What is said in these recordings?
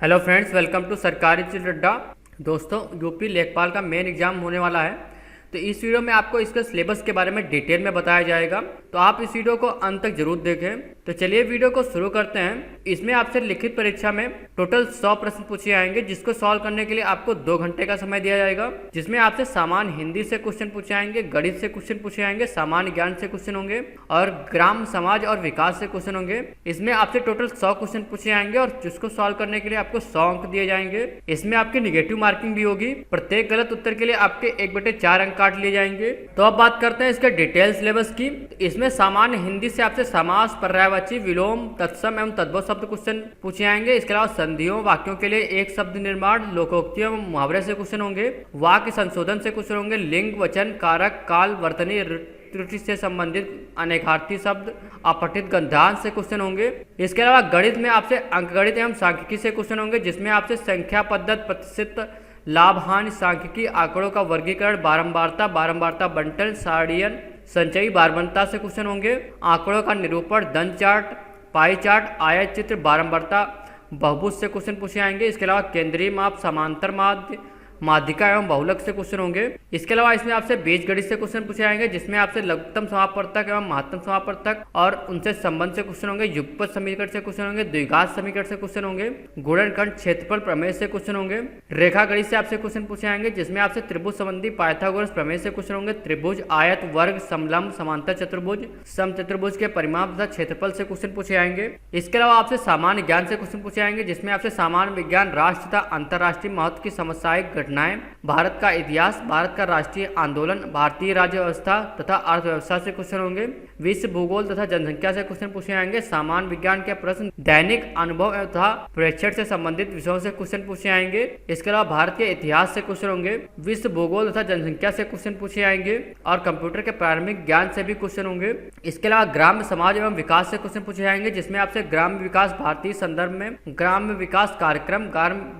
Hello friends, welcome to सरकारी chill अड्डा। दोस्तों, यूपी लेखपाल का मेन एग्जाम होने वाला है, तो इस वीडियो में आपको इसके सिलेबस के बारे में डिटेल में बताया जाएगा, तो आप इस वीडियो को अंत तक जरूर देखें। तो चलिए वीडियो को शुरू करते हैं। इसमें आपसे लिखित परीक्षा में टोटल 100 प्रश्न पूछे जाएंगे, जिसको सॉल्व करने के लिए आपको 2 घंटे का समय दिया जाएगा, जिसमें आपसे सामान्य हिंदी से क्वेश्चन पूछे जाएंगे, गणित से क्वेश्चन पूछे जाएंगे, सामान्य ज्ञान से क्वेश्चन होंगे और ग्राम समाज और विकास से क्वेश्चन होंगे। इसमें आपसे टोटल 100 क्वेश्चन पूछे जाएंगे और जिसको सॉल्व करने के लिए आपको 100 अंक दिए जाएंगे। इसमें आपकी निगेटिव मार्किंग भी होगी। प्रत्येक गलत उत्तर के लिए आपके 1/4 अंक काट लिए जाएंगे। तो अब बात करते हैं इसके डिटेल सिलेबस की। इसमें सामान्य हिंदी से आपसे समास, पर्यायवाची, विलोम, तत्सम एवं तद्भव शब्द क्वेश्चन पूछे जाएंगे। इसके अलावा संधियों, वाक्यों के लिए एक शब्द निर्माण, लोकोक्तियों एवं मुहावरे से क्वेश्चन होंगे, वाक्य संशोधन से क्वेश्चन होंगे, लिंग, वचन, कारक, काल, वर्तनी, त्रुटि से संबंधित अनेकार्थी शब्द, अपठित गंधांश से क्वेश्चन होंगे। इसके अलावा गणित में आपसे अंकगणित एवं सांख्यिकी से क्वेश्चन होंगे, जिसमें आपसे संख्या पद्धति, प्रतिशत, लाभ हानि, सांख्यिकी, आंकड़ों का वर्गीकरण, बारंबारता बंटन, सारणियन, संचयी, बारंबारता से क्वेश्चन होंगे, आंकड़ों का निरूपण, धन चार्ट, पाई चार्ट, आयत चित्र, बारंबारता, बहुभुज से क्वेश्चन पूछे जाएंगे। इसके अलावा केंद्रीय माप, समांतर माध्य, माध्यिका एवं बहुलक से क्वेश्चन होंगे। इसके अलावा इसमें आपसे बीजगणित से क्वेश्चन पूछे जाएंगे, जिसमें आपसे लघुत्तम समापवर्तक एवं महत्तम समापवर्तक और उनसे संबंध से क्वेश्चन होंगे, युगपत समीकरण से क्वेश्चन होंगे, द्विघात समीकरण से क्वेश्चन होंगे, गुणनखंड, क्षेत्रफल प्रमेय से क्वेश्चन होंगे, रेखा गणित से आपसे क्वेश्चन पूछे जाएंगे, जिसमें आपसे त्रिभुज संबंधी पाइथागोरस प्रमेय से क्वेश्चन होंगे, त्रिभुज, आयत, वर्ग, समलंब, समांतर चतुर्भुज, समचतुर्भुज के परिमाप तथा क्षेत्रफल से क्वेश्चन पूछे जाएंगे। इसके अलावा आपसे सामान्य ज्ञान से क्वेश्चन पूछे जाएंगे, जिसमें आपसे सामान्य विज्ञान, राष्ट्र तथा अंतर्राष्ट्रीय महत्व की समसामयिक घटनाएं, भारत का इतिहास, भारत का राष्ट्रीय आंदोलन, भारतीय राज्य व्यवस्था तथा अर्थव्यवस्था से क्वेश्चन होंगे, विश्व भूगोल तथा जनसंख्या से क्वेश्चन पूछे जाएंगे, सामान्य विज्ञान के प्रश्न, दैनिक अनुभव तथा प्रेक्षण से संबंधित विषयों से क्वेश्चन पूछे जाएंगे। इसके अलावा भारत के इतिहास से क्वेश्चन होंगे, विश्व भूगोल तथा जनसंख्या से क्वेश्चन पूछे जाएंगे और कंप्यूटर के प्रारंभिक ज्ञान से भी क्वेश्चन होंगे। इसके अलावा ग्राम्य समाज एवं विकास से क्वेश्चन पूछे जाएंगे, जिसमें आपसे ग्राम्य विकास भारतीय संदर्भ में, ग्राम्य विकास कार्यक्रम,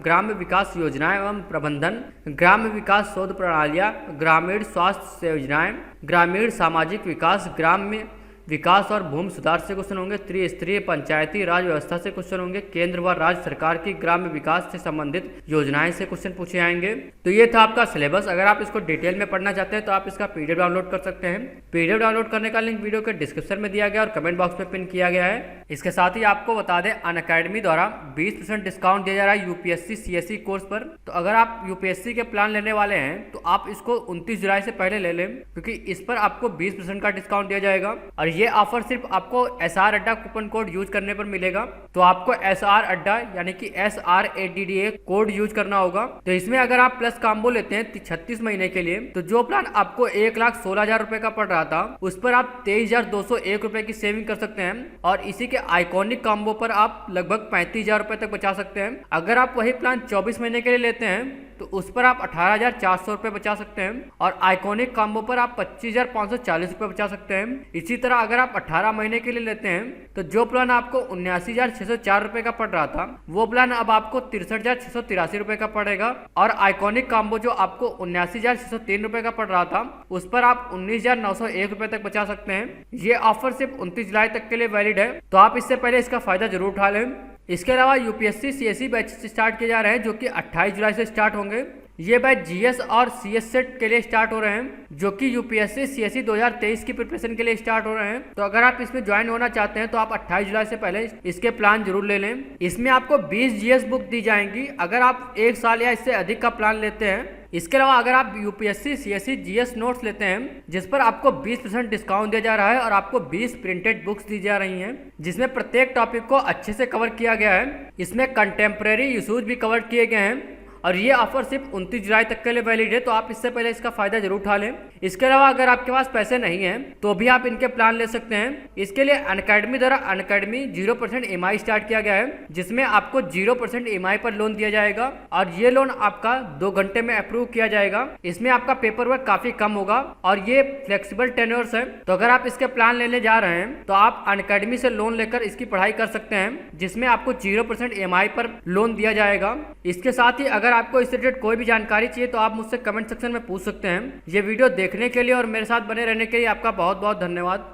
ग्राम्य विकास योजनाएं एवं प्रबंधन, ग्राम्य विकास शोध प्रणालियाँ, ग्रामीण स्वास्थ्य योजनाएं, ग्रामीण सामाजिक विकास, ग्राम्य विकास और भूमि सुधार से क्वेश्चन होंगे, त्रिस्तरीय पंचायती राज व्यवस्था से क्वेश्चन होंगे, केंद्र व राज्य सरकार की ग्राम्य विकास से संबंधित योजनाएं से क्वेश्चन पूछे जाएंगे। तो ये था आपका सिलेबस। अगर आप इसको डिटेल में पढ़ना चाहते हैं तो आप इसका पीडीएफ डाउनलोड कर सकते हैं। पीडीएफ डाउनलोड करने का लिंक वीडियो के डिस्क्रिप्शन में दिया गया और कमेंट बॉक्स में पिन किया गया है। इसके साथ ही आपको बता दें, अनअकैडमी द्वारा 20% डिस्काउंट दिया जा रहा है यूपीएससी सीएससी कोर्स पर। तो अगर आप यूपीएससी के प्लान लेने वाले हैं तो आप इसको 29 जुलाई से पहले ले लें, क्योंकि इस पर आपको 20% का डिस्काउंट दिया जाएगा और ये ऑफर सिर्फ आपको SR अड्डा कूपन कोड यूज करने पर मिलेगा। तो आपको SR अड्डा यानी कि SRADDA कोड यूज करना होगा। तो इसमें अगर आप प्लस कॉम्बो लेते हैं 36 महीने के लिए, तो जो प्लान आपको 1,16,000 रुपए का पड़ रहा था, उस पर आप 23,201 रुपए की सेविंग कर सकते हैं और इसी के आइकॉनिक कॉम्बो पर आप लगभग 35,000 रुपए तक बचा सकते हैं। अगर आप वही प्लान 24 महीने के लिए लेते हैं तो उस पर आप 18,400 रुपए बचा सकते हैं और आइकॉनिक कॉम्बो पर आप 25,540 रुपए बचा सकते हैं। इसी तरह अगर आप 18 महीने के लिए लेते हैं तो जो प्लान आपको 79,604 रुपए का पड़ रहा था, वो प्लान अब आपको 63,683 रुपए का पड़ेगा और आइकॉनिक कॉम्बो जो आपको 79,603 रुपए का पड़ रहा था, उस पर आप 19,901 रुपए तक बचा सकते हैं। ये ऑफर सिर्फ 29 जुलाई तक के लिए वैलिड है, तो आप इससे पहले इसका फायदा जरूर उठा लें। इसके अलावा यूपीएससी सीएससी बैच स्टार्ट किए जा रहे हैं, जो कि 28 जुलाई से स्टार्ट होंगे। ये बैच जीएस और सीएस सेट के लिए स्टार्ट हो रहे हैं, जो कि यूपीएससी सीएससी 2023 की प्रिपरेशन के लिए स्टार्ट हो रहे हैं। तो अगर आप इसमें ज्वाइन होना चाहते हैं तो आप 28 जुलाई से पहले इसके प्लान जरूर ले लें। इसमें आपको 20 जीएस बुक दी जाएंगी अगर आप 1 साल या इससे अधिक का प्लान लेते हैं। इसके अलावा अगर आप यूपीएससी सीएससी जीएस नोट्स लेते हैं, जिस पर आपको 20% डिस्काउंट दिया जा रहा है और आपको 20 प्रिंटेड बुक्स दी जा रही हैं, जिसमें प्रत्येक टॉपिक को अच्छे से कवर किया गया है। इसमें कंटेम्प्रेरी इशूज भी कवर किए गए हैं और ये ऑफर सिर्फ 29 जुलाई तक के लिए वैलिड है, तो आप इससे पहले इसका फायदा जरूर उठा लें। इसके अलावा अगर आपके पास पैसे नहीं हैं तो भी आप इनके प्लान ले सकते हैं। इसके लिए अनअकैडमी द्वारा अनअकैडमी 0% EMI स्टार्ट किया गया है, जिसमें आपको 0% EMI पर लोन दिया जाएगा और ये लोन आपका 2 घंटे में अप्रूव किया जाएगा। इसमें आपका पेपर वर्क काफी कम होगा और ये फ्लेक्सिबल टेन्योर्स है। तो अगर आप इसके प्लान लेने जा रहे हैं तो आप अनअकैडमी से लोन लेकर इसकी पढ़ाई कर सकते हैं, जिसमें आपको 0% EMI पर लोन दिया जाएगा। इसके साथ ही अगर आपको इससे रिलेटेड कोई भी जानकारी चाहिए तो आप मुझसे कमेंट सेक्शन में पूछ सकते हैं। ये वीडियो देखने के लिए और मेरे साथ बने रहने के लिए आपका बहुत बहुत धन्यवाद।